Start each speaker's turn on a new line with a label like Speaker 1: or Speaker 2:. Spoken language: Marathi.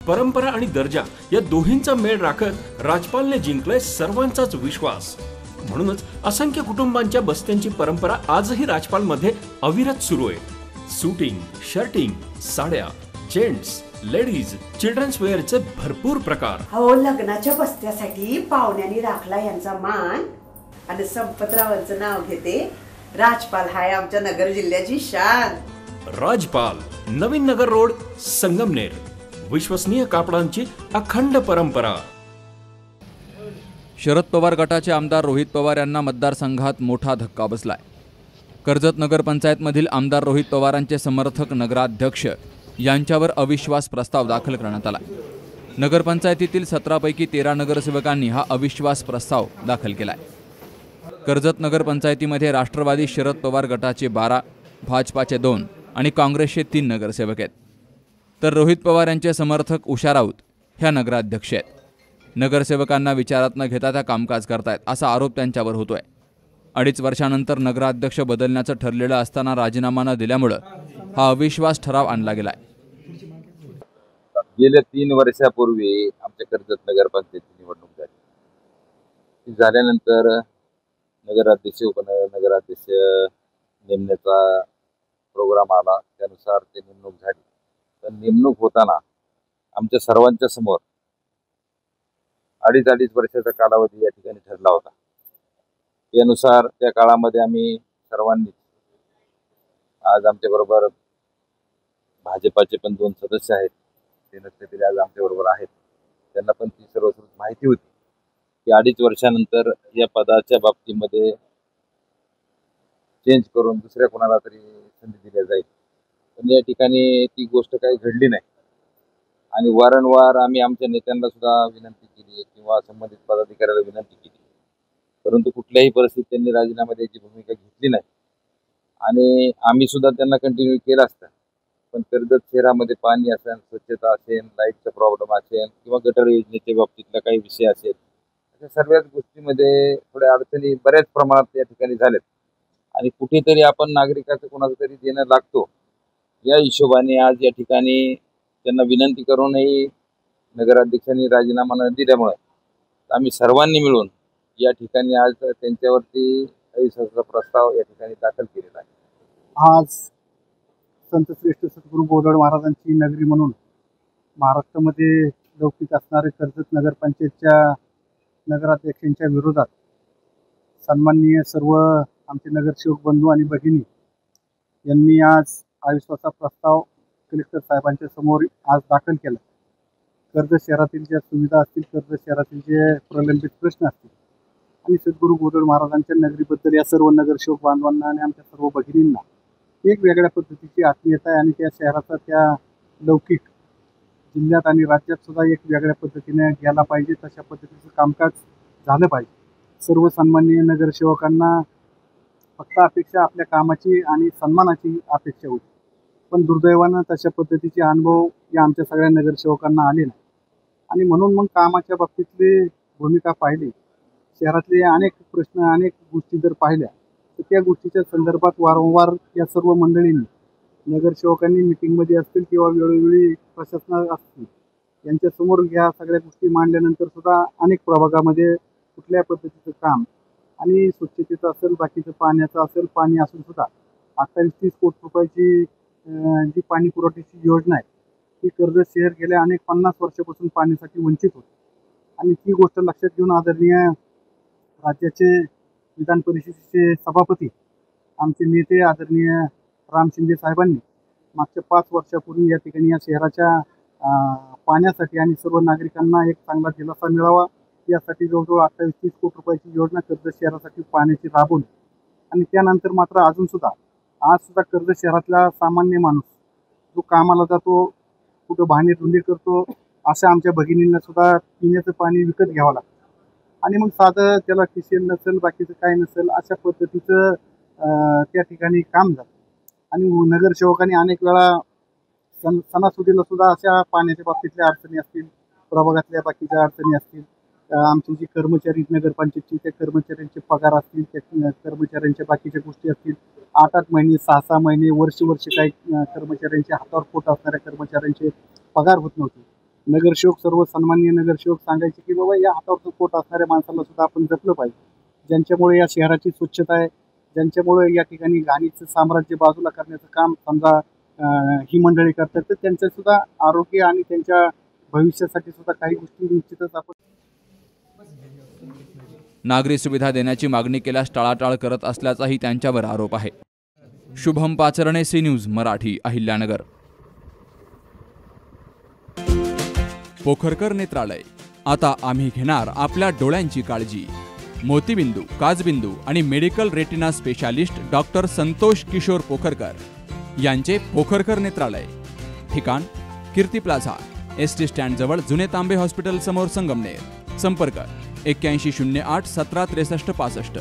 Speaker 1: परंपरा आणि दर्जा या दोहींचा मेळ राखत राजपालने जिंकलाय सर्वांचाच विश्वास। म्हणूनच असंख्य कुटुंबांच्या बस्त्यांची परंपरा आजही राजपालमध्ये अविरत सुरू आहे। सूटिंग, शर्टिंग, साड्या, जेंट्स, लेडीज, चिल्ड्रन्स वेअरचे भरपूर प्रकार।
Speaker 2: हो, लग्नाच्या बस्त्यासाठी पाहुण्यांनी राखला यांचा मान आणि संपतरावांचं नाव घेते। राजपाल हाय आमच्या नगर जिल्ह्याची शान।
Speaker 1: राजपाल, नवीन नगर रोड, संगमनेर। विश्वसनीय कापडांची अखंड परंपरा।
Speaker 3: शरद पवार गटाचे आमदार रोहित पवार यांना मतदारसंघात मोठा धक्का बसलाय। कर्जत नगरपंचायतमधील आमदार रोहित पवारांचे समर्थक नगराध्यक्ष यांच्यावर अविश्वास प्रस्ताव दाखल करण्यात आला। नगरपंचायतीतील 17 पैकी 13 नगरसेवकांनी हा अविश्वास प्रस्ताव दाखल केलाय। कर्जत नगरपंचायतीमध्ये राष्ट्रवादी शरद पवार गटाचे 12, भाजपाचे 2 आणि काँग्रेसचे 3 नगरसेवक आहेत, तर रोहित पवार यांचे समर्थक उषा राऊत ह्या नगराध्यक्ष आहेत। नगरसेवकांना विचारात न घेता त्या कामकाज करतायत असा आरोप त्यांच्यावर होतोय। 2.5 वर्षानंतर नगराध्यक्ष बदलण्याचं ठरलेलं असताना राजीनामा न दिल्यामुळे हा अविश्वास ठराव आणला गेलाय।
Speaker 4: गेल्या 3 वर्षापूर्वी आमच्या कर्जत नगरपंचायतीची निवडणूक झाली। झाल्यानंतर नगराध्यक्ष उपनगराध्यक्ष नेमण्याचा प्रोग्राम आला, त्यानुसार ते नेमणूक झाली। तर नेमणूक होताना आमच्या सर्वांच्या समोर 2.5 वर्षाचा कालावधी या ठिकाणी ठरला होता। त्यानुसार त्या काळामध्ये आम्ही सर्वांनी, आज आमच्या बरोबर भाजपाचे पण 2 सदस्य आहेत, ते नसले तरी आज आमच्या बरोबर आहेत, त्यांना पण ती सर्वस्वी माहिती होती की 2.5 वर्षानंतर या पदाच्या बाबतीमध्ये चेंज करून दुसऱ्या कोणाला तरी संधी दिली जाईल। पण या ठिकाणी ती गोष्ट काही घडली नाही आणि वारंवार आम्ही आमच्या नेत्यांना सुद्धा विनंती केली किंवा संबंधित पदाधिकाऱ्याला विनंती केली, परंतु कुठल्याही परिस्थितीत त्यांनी राजीनामा द्यायची भूमिका घेतली नाही आणि आम्ही सुद्धा त्यांना कंटिन्यू केलं असतं। पण कर्जत शहरामध्ये पाणी असेल, स्वच्छता असेल, लाईटचा प्रॉब्लेम असेल किंवा गटर योजनेच्या बाबतीतला काही विषय असेल, अशा सर्वच गोष्टीमध्ये थोड्या अडचणी बऱ्याच प्रमाणात या ठिकाणी झाल्यात आणि कुठेतरी आपण नागरिकाचं कोणाचं तरी देणं लागतो, या हिशोबाने आज या ठिकाणी त्यांना विनंती करूनही नगराध्यक्षांनी राजीनामा न दिल्यामुळे आम्ही सर्वांनी मिळून या ठिकाणी आज त्यांच्यावरती अविश्वासाचा प्रस्ताव या ठिकाणी दाखल केलेला आहे।
Speaker 5: आज संत श्रेष्ठ सद्गुरू बोधड महाराजांची नगरी म्हणून महाराष्ट्रामध्ये लौकिक असणारे कर्जत नगरपंचायतच्या नगराध्यक्षांच्या विरोधात सन्माननीय सर्व आमचे नगरसेवक बंधू आणि भगिनी यांनी आज अविश्वासाचा प्रस्ताव कलेक्टर साहेबांच्या समोर आज दाखल केला। कर्जत शहरातील ज्या सुविधा असतील, कर्जत शहरातील जे प्रलंबित प्रश्न असतील आणि सद्गुरू बोधड महाराजांच्या नगरीबद्दल या सर्व नगरसेवक बांधवांना आणि आमच्या सर्व भगिनींना एक वेगळ्या पद्धतीची आत्मीयता आहे आणि त्या शहराचा, त्या लौकिक जिल्ह्यात आणि राज्यात सुद्धा एक वेगळ्या पद्धतीने गेला पाहिजे, तशा पद्धतीचं कामकाज झालं पाहिजे। सर्व सन्माननीय नगरसेवकांना फक्त अपेक्षा आपल्या कामाची आणि सन्मानाची अपेक्षा होती, पण दुर्दैवानं तशा पद्धतीचे अनुभव या आमच्या सगळ्या नगरसेवकांना आले नाही आणि म्हणून मग कामाच्या बाबतीतली भूमिका पाहिली, शहरातले अनेक प्रश्न, अनेक गोष्टी जर पाहिल्या तर त्या गोष्टीच्या संदर्भात वारंवार या सर्व मंडळींनी, नगरसेवकांनी मीटिंगमध्ये असतील किंवा वेळोवेळी प्रशासनात असतील यांच्यासमोर या सगळ्या गोष्टी मांडल्यानंतर सुद्धा अनेक प्रभागामध्ये कुठल्या पद्धतीचं काम आणि स्वच्छतेचं असेल, बाकीचं पाण्याचं असेल, पाणी असून सुद्धा 28-30 कोटी रुपयाची जी पाणी पुरवठ्याची योजना आहे ती कर्जत शहर गेल्या अनेक 50 वर्षापासून पाण्यासाठी वंचित होते आणि ती गोष्ट लक्षात घेऊन आदरणीय राज्याचे विधान परिषदेचे सभापती, आमचे नेते आदरणीय राम शिंदे साहेबांनी मागच्या 5 वर्षापूर्वी या ठिकाणी या शहराच्या पाण्यासाठी आणि सर्व नागरिकांना एक चांगला दिलासा मिळावा यासाठी जवळजवळ 28-30 कोटी रुपयाची योजना कर्जत शहरासाठी पाण्याची राबवली आणि त्यानंतर मात्र अजून सुद्धा आज सुद्धा कर्जत शहरातला सामान्य माणूस जो कामाला जातो, कुठं भांडे धुंडे करतो, अशा आमच्या भगिनींना सुद्धा पिण्याचं पाणी विकत घ्यावं लागतं आणि मग साधं त्याला किचन नसेल, बाकीचं काय नसेल, अशा पद्धतीचं त्या ठिकाणी काम झालं आणि नगरसेवकांनी अनेक वेळा सणासुदीला सुद्धा अशा पाण्याच्या बाबतीतल्या अडचणी असतील, प्रभागातल्या बाकीच्या अडचणी असतील, आमचे जे कर्मचारी नगरपंचायतचे त्या कर्मचाऱ्यांचे पगार असतील, त्या कर्मचाऱ्यांच्या बाकीच्या गोष्टी असतील, 8-8 महिने, 6-6 महिने, वर्ष काही कर्मचाऱ्यांच्या हातावर पोट असणाऱ्या कर्मचाऱ्यांचे पगार होत नव्हते, नगरसेवक, सर्व सन्माननीय नगरसेवक सांगायचे की बाबा या हातावरचं पोट असणाऱ्या माणसाला सुद्धा आपण जपलं पाहिजे, ज्यांच्यामुळे या शहराची स्वच्छता आहे, ज्यांच्यामुळे या ठिकाणी घाणीचं साम्राज्य बाजूला करण्याचं काम समजा ही मंडळी करतात, तर त्यांचं सुद्धा आरोग्य आणि त्यांच्या भविष्यासाठी सुद्धा काही गोष्टी निश्चितच आपण
Speaker 3: नागरी सुविधा देण्याची मागणी केल्यास टाळाटाळ करत असल्याचाही त्यांच्यावर आरोप आहे. Shubham Pacharne, C news Marathi, Ahilyanagar. पोखरकर नेत्रालय, आता आम्ही घेणार आपल्या डोळ्यांची काळजी. मोतीबिंदू, काचबिंदू आणि medical retina specialist doctor Santosh Kishor Pokharkar यांचे पोखरकर नेत्रालय. ठिकाण कीर्ती प्लाझा, ST स्टँड जवळ, जुने तांबे हॉस्पिटल समोर, संगमनेर. संपर्क 8108 17 63 65.